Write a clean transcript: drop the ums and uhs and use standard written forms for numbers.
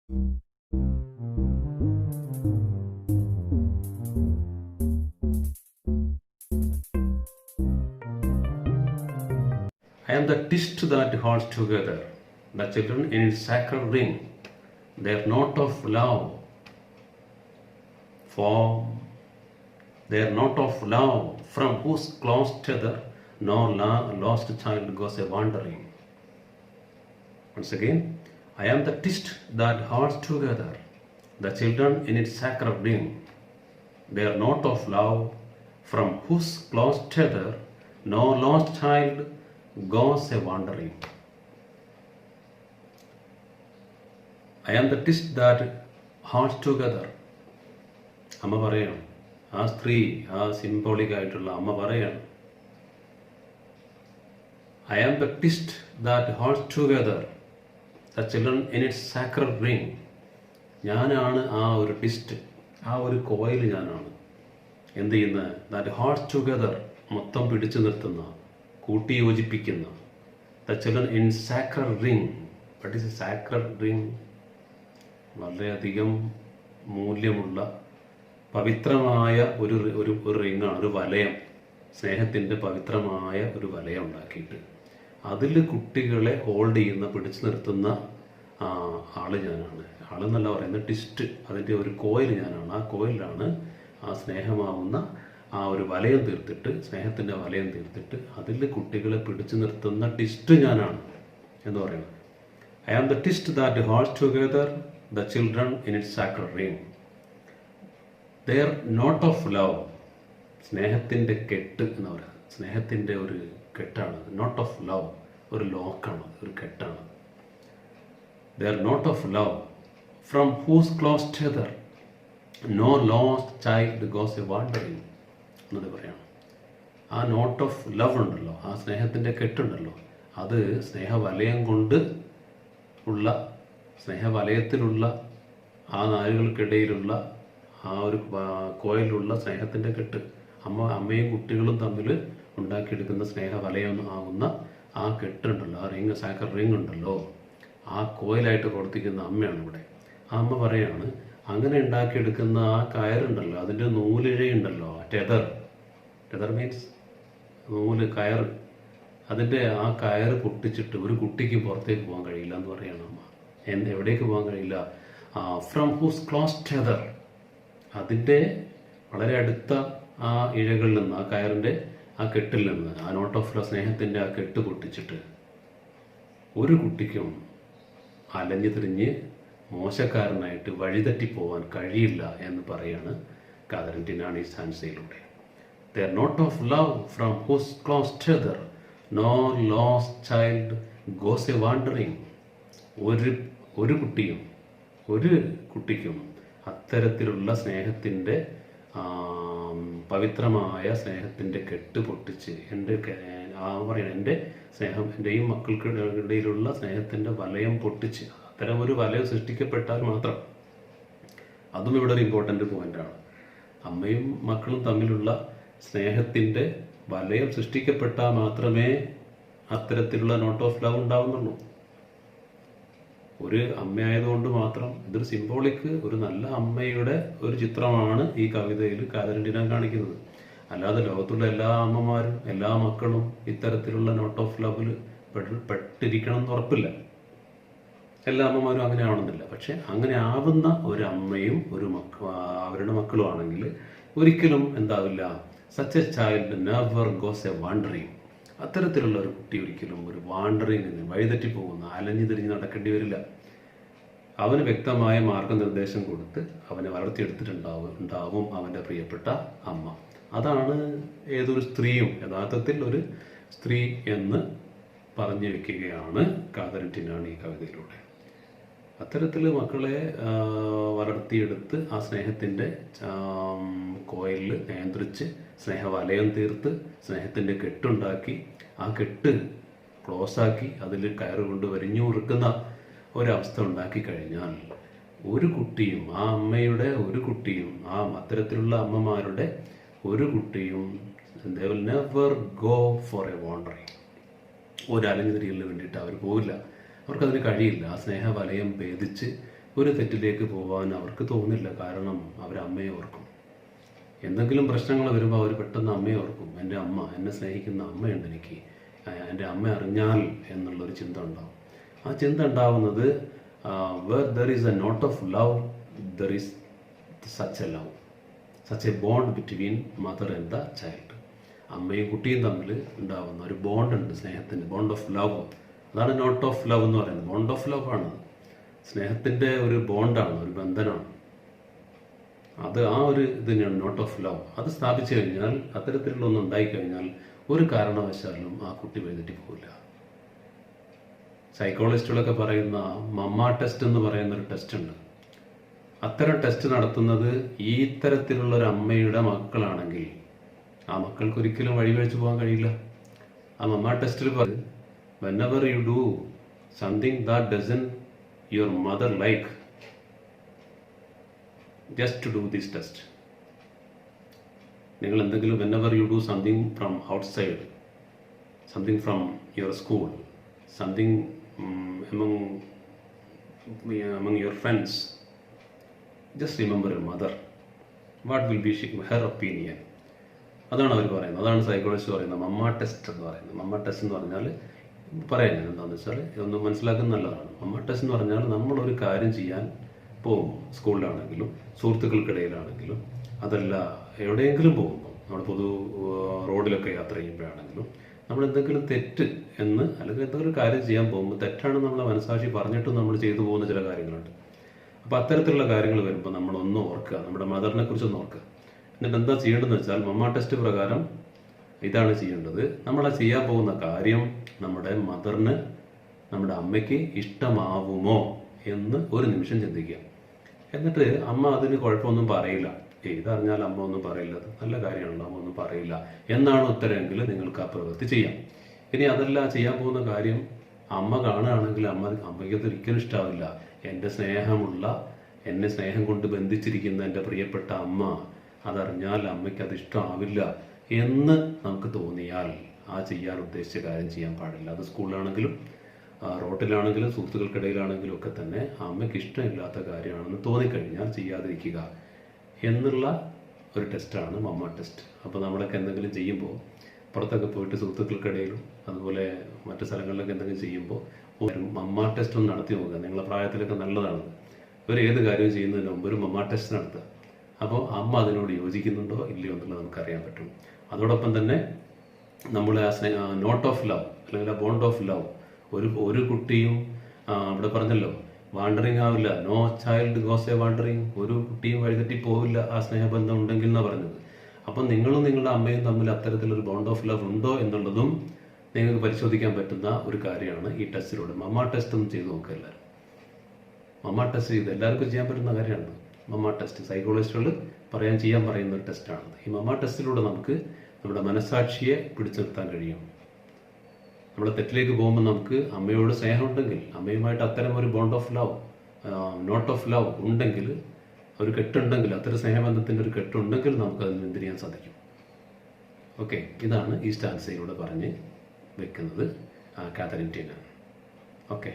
I am the twist that holds together the children in its sacred ring. Their note of love from whose close tether no lost child goes a wandering. Once again, I am the twist that holds together the children in its sacred ring. Their note of love from whose close tether no lost child goes a wandering. I am the twist that holds together. അമ്മ പറയണം, ആ സ്ത്രീ, ആ symbolic ആയിട്ടുള്ള അമ്മ പറയണം, I am the twist that holds together the children in its sacred ring. ഞാനാണ് ആ ഒരു ട്വിസ്റ്റ്, ആ ഒരു കോയിൽ ഞാനാണ്. എന്ത് ചെയ്യുന്ന that holds together, മൊത്തം പിടിച്ചു നിർത്തുന്ന, കൂട്ടി യോജിപ്പിക്കുന്ന the children in sacred ring. What is a sacred ring? വളരെയധികം മൂല്യമുള്ള പവിത്രമായ ഒരു റിങ്ങാണ്, ഒരു വലയം. സ്നേഹത്തിൻ്റെ പവിത്രമായ ഒരു വലയം ഉണ്ടാക്കിയിട്ട് അതിൽ കുട്ടികളെ ഹോൾഡ് ചെയ്യുന്ന, പിടിച്ചു നിർത്തുന്ന ആള് ഞാനാണ്. ആളെന്നല്ല പറയുന്നത്, ട്വിസ്റ്റ്, അതിൻ്റെ ഒരു കോയിൽ ഞാനാണ്. ആ കോയിലാണ് ആ സ്നേഹമാവുന്ന ആ ഒരു വലയം തീർത്തിട്ട്, സ്നേഹത്തിൻ്റെ വലയം തീർത്തിട്ട് അതിൽ കുട്ടികളെ പിടിച്ചു നിർത്തുന്ന ട്വിസ്റ്റ് ഞാനാണ് എന്ന് പറയുന്നത്. I am the twist that holds together the children in its sacred ring. Their note of love, സ്നേഹത്തിൻ്റെ കെട്ട് എന്ന് പറയുന്നത്, സ്നേഹത്തിൻ്റെ ഒരു കെട്ടാണ്. നോട്ട് ഓഫ് ലവ് ഒരു ലോക്കാണ്, ഒരു കെട്ടാണ്. Their note of love from whose close tether no lost child goes a wandering എന്നത് പറയണം. ആ നോട്ട് ഓഫ് ലവ് ഉണ്ടല്ലോ, ആ സ്നേഹത്തിൻ്റെ കെട്ടുണ്ടല്ലോ, അത് സ്നേഹവലയം കൊണ്ട് ഉള്ള, സ്നേഹവലയത്തിലുള്ള ആ നാരുകൾക്കിടയിലുള്ള ആ ഒരു കോയിലുള്ള സ്നേഹത്തിൻ്റെ കെട്ട്, അമ്മയും കുട്ടികളും തമ്മിൽ ഉണ്ടാക്കിയെടുക്കുന്ന സ്നേഹവലയം ആകുന്ന ആ കെട്ടുണ്ടല്ലോ, ആ റിങ്, സാക്കർ റിങ് ഉണ്ടല്ലോ, ആ കോയിലായിട്ട് പ്രവർത്തിക്കുന്ന അമ്മയാണ് ഇവിടെ. ആ അമ്മ പറയാണ്, അങ്ങനെ ഉണ്ടാക്കിയെടുക്കുന്ന ആ കയറുണ്ടല്ലോ, അതിൻ്റെ നൂലിഴയുണ്ടല്ലോ, ടെതർ മീൻസ് നൂല്, കയറ്, അതിൻ്റെ ആ കയറ് പൊട്ടിച്ചിട്ട് ഒരു കുട്ടിക്ക് പുറത്തേക്ക് പോകാൻ കഴിയില്ല എന്ന് പറയാണ് അമ്മ. എവിടേക്ക് പോകാൻ കഴിയില്ല? ഫ്രം ഹൂസ് ക്ലോസ് ടെതർ, അതിൻ്റെ വളരെ അടുത്ത ആ ഇഴകളിൽ നിന്ന്, ആ കയറിൻ്റെ ആ കെട്ടിൽ നിന്ന്, ആ നോട്ട് ഓഫ് സ്നേഹത്തിൻ്റെ ആ കെട്ട് പൊട്ടിച്ചിട്ട് ഒരു കുട്ടിക്കും അലഞ്ഞു തിരിഞ്ഞ് മോശക്കാരനായിട്ട് വഴിതെറ്റിപ്പോവാൻ കഴിയില്ല എന്ന് പറയാണ് Catherine ടിനാണി സാൻസയിലൂടെ. Their note of love from whose close tether no lost child goes a wandering. ഒരു കുട്ടിക്കും അത്തരത്തിലുള്ള സ്നേഹത്തിൻ്റെ പവിത്രമായ സ്നേഹത്തിൻ്റെ കെട്ട് പൊട്ടിച്ച്, എൻ്റെ സ്നേഹം, എൻ്റെയും മക്കൾക്കിടയിലുള്ള സ്നേഹത്തിൻ്റെ വലയം പൊട്ടിച്ച്, അത്തരം ഒരു വലയം സൃഷ്ടിക്കപ്പെട്ടാൽ മാത്രം, അതും ഇവിടെ ഒരു ഇമ്പോർട്ടൻ്റ് പോയിൻ്റാണ്. അമ്മയും മക്കളും തമ്മിലുള്ള സ്നേഹത്തിൻ്റെ വലയം സൃഷ്ടിക്കപ്പെട്ടാൽ മാത്രമേ അത്തരത്തിലുള്ള നോട്ട് ഓഫ് ലവ് ഉണ്ടാവുന്നുള്ളൂ. ഒരു അമ്മയായതുകൊണ്ട് മാത്രം, ഇതൊരു സിംബോളിക്, ഒരു നല്ല അമ്മയുടെ ഒരു ചിത്രമാണ് ഈ കവിതയിൽ കാതറിൻ ടിനാൻ കാണിക്കുന്നത്. അല്ലാതെ ലോകത്തുള്ള എല്ലാ അമ്മമാരും, എല്ലാ മക്കളും ഇത്തരത്തിലുള്ള നോട്ട് ഓഫ് ലവിൽ പെട്ടിരിക്കണം എന്ന് ഉറപ്പില്ല. എല്ലാ അമ്മമാരും അങ്ങനെ ആവണമെന്നില്ല. പക്ഷെ അങ്ങനെ ആവുന്ന ഒരു അമ്മയും അവരുടെ മക്കളും ആണെങ്കിൽ ഒരിക്കലും എന്താവില്ല, such a child never goes a wandering. അത്തരത്തിലുള്ള ഒരു കുട്ടി ഒരിക്കലും ഒരു വാണ്ടറിങ്ങിന്, വഴിതെറ്റി പോകുന്ന, അലഞ്ഞു തിരിഞ്ഞ് നടക്കേണ്ടി വരില്ല. അവന് വ്യക്തമായ മാർഗനിർദ്ദേശം കൊടുത്ത് അവനെ വളർത്തിയെടുത്തിട്ടുണ്ടാവും അവൻ്റെ പ്രിയപ്പെട്ട അമ്മ. അതാണ് ഏതൊരു സ്ത്രീയും യഥാർത്ഥത്തിൽ ഒരു സ്ത്രീ എന്ന് പറഞ്ഞു വയ്ക്കുകയാണ് കാതറിൻ ടിനാണി ഈ കവിതയിലൂടെ. അത്തരത്തിൽ മക്കളെ വളർത്തിയെടുത്ത് ആ സ്നേഹത്തിൻ്റെ കോയിലിൽ നിയന്ത്രിച്ച്, സ്നേഹവലയം തീർത്ത്, സ്നേഹത്തിൻ്റെ കെട്ടുണ്ടാക്കി, ആ കെട്ട് ക്ലോസാക്കി, അതിൽ കയറുകൊണ്ട് വരിഞ്ഞു മുറുക്കുന്ന ഒരവസ്ഥ ഉണ്ടാക്കി കഴിഞ്ഞാൽ ഒരു കുട്ടിയും, ആ അമ്മയുടെ ഒരു കുട്ടിയും, ആ അത്തരത്തിലുള്ള അമ്മമാരുടെ ഒരു കുട്ടിയും they will never go for a wandering, ഒരു അലഞ്ഞു തിരിയലിന് വേണ്ടിയിട്ട് അവർ പോവില്ല. അവർക്കതിന് കഴിയില്ല. ആ സ്നേഹവലയം ഭേദിച്ച് ഒരു തെറ്റിലേക്ക് പോകാൻ അവർക്ക് തോന്നില്ല. കാരണം അവർ അമ്മയെ ഓർക്കും. എന്തെങ്കിലും പ്രശ്നങ്ങൾ വരുമ്പോൾ അവർ പെട്ടെന്ന് അമ്മയെ ഓർക്കും. എൻ്റെ അമ്മ, എന്നെ സ്നേഹിക്കുന്ന അമ്മയുണ്ട് എനിക്ക്, എൻ്റെ അമ്മ അറിഞ്ഞാൽ എന്നുള്ളൊരു ചിന്ത ഉണ്ടാവും. ആ ചിന്ത ഉണ്ടാവുന്നത് where there is a note of love, there is such a love, such a bond between mother and the child. അമ്മയും കുട്ടിയും തമ്മിൽ ഉണ്ടാവുന്ന ഒരു ബോണ്ട് ഉണ്ട്, സ്നേഹത്തിൻ്റെ ബോണ്ട് ഓഫ് ലവ്. അതാണ് നോട്ട് ഓഫ് ലവ് എന്ന് പറയുന്നത്. ബോണ്ട് ഓഫ് ലവ് ആണ്, സ്നേഹത്തിൻ്റെ ഒരു ബോണ്ടാണ്, ഒരു ബന്ധനമാണ് അത്. ആ ഒരു ഇത് തന്നെയാണ് നോട്ട് ഓഫ് ലവ്. അത് സ്ഥാപിച്ചു കഴിഞ്ഞാൽ, അത്തരത്തിലുള്ള ഒന്നും ഉണ്ടായിക്കഴിഞ്ഞാൽ ഒരു കാരണവശാലും ആ കുട്ടി വഴിതെറ്റി പോകില്ല. സൈക്കോളജിസ്റ്റുകളൊക്കെ പറയുന്ന മമ്മ ടെസ്റ്റ് എന്ന് പറയുന്ന ഒരു ടെസ്റ്റ് ഉണ്ട്. അത്തരം ടെസ്റ്റ് നടത്തുന്നത് ഈ തരത്തിലുള്ള ഒരു അമ്മയുടെ മക്കളാണെങ്കിൽ ആ മക്കൾക്ക് ഒരിക്കലും വഴിവെച്ച് പോകാൻ കഴിയില്ല. ആ മമ്മ ടെസ്റ്റിൽ പറയും, whenever you do something that doesn't your mother like, just to do this test. നിങ്ങൾ എന്തെങ്കിലും whenever you do something from outside, something from your school, something among your friends, just remember your mother. What will be her opinion? അതാണ് അവർ പറയുന്നത്. അതാണ് psychologist പറയുന്നത് മമ്മ test എന്ന് പറയുന്നത്. മമ്മ test എന്ന് പറഞ്ഞാൽ പറയാൻ എന്താണെന്ന് വെച്ചാൽ ഇതൊന്ന് മനസ്സിലാക്കുന്നത് നല്ലതാണ്. മമ്മ ടെസ്റ്റ് എന്ന് പറഞ്ഞാൽ നമ്മളൊരു കാര്യം ചെയ്യാൻ പോകും, സ്കൂളിലാണെങ്കിലും സുഹൃത്തുക്കൾക്കിടയിലാണെങ്കിലും അതല്ല എവിടെയെങ്കിലും പോകുമ്പോൾ, നമ്മുടെ റോഡിലൊക്കെ യാത്ര ചെയ്യുമ്പോഴാണെങ്കിലും നമ്മൾ എന്തെങ്കിലും തെറ്റ് എന്ന് അല്ലെങ്കിൽ എന്തെങ്കിലും കാര്യം ചെയ്യാൻ പോകുമ്പോൾ തെറ്റാണ് നമ്മളെ മനസാക്ഷി പറഞ്ഞിട്ടും നമ്മൾ ചെയ്തു പോകുന്ന ചില കാര്യങ്ങളുണ്ട്. അപ്പോൾ അത്തരത്തിലുള്ള കാര്യങ്ങൾ വരുമ്പോൾ നമ്മളൊന്ന് ഓർക്കുക, നമ്മുടെ മദറിനെ കുറിച്ചൊന്ന് ഓർക്കുക. എന്നിട്ട് എന്താ ചെയ്യേണ്ടതെന്ന് വെച്ചാൽ മമ്മ ടെസ്റ്റ് പ്രകാരം ഇതാണ് ചെയ്യേണ്ടത്. നമ്മളെ ചെയ്യാൻ പോകുന്ന കാര്യം നമ്മുടെ മദറിന്, നമ്മുടെ അമ്മയ്ക്ക് ഇഷ്ടമാവുമോ എന്ന് ഒരു നിമിഷം ചിന്തിക്കുക. എന്നിട്ട് അമ്മ അതിന് കുഴപ്പമൊന്നും പറയില്ല, ഇതറിഞ്ഞാൽ അമ്മ ഒന്നും പറയില്ല, അത് നല്ല കാര്യമാണല്ലോ, അമ്മ ഒന്നും പറയില്ല എന്നാണ് ഉത്തരമെങ്കിൽ നിങ്ങൾക്ക് ആ പ്രവൃത്തി ചെയ്യാം. ഇനി അതല്ല, ചെയ്യാൻ പോകുന്ന കാര്യം അമ്മ കാണുകയാണെങ്കിൽ അമ്മയ്ക്ക് അത് ഒരിക്കലും ഇഷ്ടാവില്ല. എൻ്റെ സ്നേഹമുള്ള, എന്നെ സ്നേഹം കൊണ്ട് ബന്ധിച്ചിരിക്കുന്ന എൻ്റെ പ്രിയപ്പെട്ട അമ്മ അതറിഞ്ഞാൽ അമ്മയ്ക്ക് അത് ഇഷ്ടമാവില്ല എന്ന് നമുക്ക് തോന്നിയാൽ ആ ചെയ്യാൻ ഉദ്ദേശിച്ച കാര്യം ചെയ്യാൻ പാടില്ല. അത് സ്കൂളിലാണെങ്കിലും റോട്ടിലാണെങ്കിലും സുഹൃത്തുക്കൾക്കിടയിലാണെങ്കിലും ഒക്കെ തന്നെ അമ്മയ്ക്ക് ഇഷ്ടമില്ലാത്ത കാര്യമാണെന്ന് തോന്നിക്കഴിഞ്ഞാൽ ചെയ്യാതിരിക്കുക എന്നുള്ള ഒരു ടെസ്റ്റാണ് മമ്മ ടെസ്റ്റ്. അപ്പോൾ നമ്മളൊക്കെ എന്തെങ്കിലും ചെയ്യുമ്പോൾ, പുറത്തൊക്കെ പോയിട്ട് സുഹൃത്തുക്കൾക്കിടയിലും അതുപോലെ മറ്റു സ്ഥലങ്ങളിലൊക്കെ എന്തെങ്കിലും ചെയ്യുമ്പോൾ ഒരു മമ്മ ടെസ്റ്റ് ഒന്ന് നടത്തി നോക്കുക. നിങ്ങളുടെ പ്രായത്തിലൊക്കെ നല്ലതാണ്. ഒരു ഏത് കാര്യവും ചെയ്യുന്നതിന് മുമ്പ് ഒരു മമ്മ ടെസ്റ്റ് നടത്തുക. അപ്പോൾ അമ്മ അതിനോട് യോജിക്കുന്നുണ്ടോ ഇല്ലയോ എന്നുള്ളത് നമുക്കറിയാൻ പറ്റും. അതോടൊപ്പം തന്നെ നമ്മൾ ആ നോട്ട് ഓഫ് ലവ് അല്ലെങ്കിൽ ആ ബോണ്ട് ഓഫ് ലവ്, ഒരു കുട്ടിയും ഇവിടെ പറഞ്ഞല്ലോ വാണ്ടറിങ് ആവില്ല. No child goes a wandering. ഒരു കുട്ടിയും വഴിതെറ്റി പോവില്ല ആ സ്നേഹബന്ധം ഉണ്ടെങ്കിൽ എന്നാണ് പറഞ്ഞത്. അപ്പം നിങ്ങളും നിങ്ങളുടെ അമ്മയും തമ്മിൽ അത്തരത്തിലൊരു ബോണ്ട് ഓഫ് ലവ് ഉണ്ടോ എന്നുള്ളതും നിങ്ങൾക്ക് പരിശോധിക്കാൻ പറ്റുന്ന ഒരു കാര്യമാണ് ഈ ടെസ്റ്റിലൂടെ. മമ്മ ടെസ്റ്റ് ഒന്ന് ചെയ്ത് നോക്കുക എല്ലാവരും. മമ്മ ടെസ്റ്റ് ചെയ്ത് എല്ലാവർക്കും ചെയ്യാൻ പറ്റുന്ന കാര്യമാണ് മമ്മ ടെസ്റ്റ്. സൈക്കോളജിസ്റ്റുകൾ ചെയ്യാൻ പറയുന്ന ഒരു ടെസ്റ്റാണ്. ഈ മമ്മ ടെസ്റ്റിലൂടെ നമുക്ക് നമ്മുടെ മനസാക്ഷിയെ പിടിച്ചു നിർത്താൻ കഴിയും. നമ്മുടെ തെറ്റിലേക്ക് പോകുമ്പോൾ നമുക്ക് അമ്മയോട് സ്നേഹമുണ്ടെങ്കിൽ, അമ്മയുമായിട്ട് അത്തരം ഒരു bond of love, not of love ഉണ്ടെങ്കിൽ, ഒരു കെട്ടുണ്ടെങ്കിൽ, അത്തരം സ്നേഹബന്ധത്തിൻ്റെ ഒരു കെട്ടുണ്ടെങ്കിൽ നമുക്ക് അതിൽ എന്ത് ചെയ്യാൻ സാധിക്കും. ഓക്കെ, ഇതാണ് ഈ സ്റ്റാൻസയിലൂടെ പറഞ്ഞ് വെക്കുന്നത് കാതറിൻ ടീന. ഓക്കെ.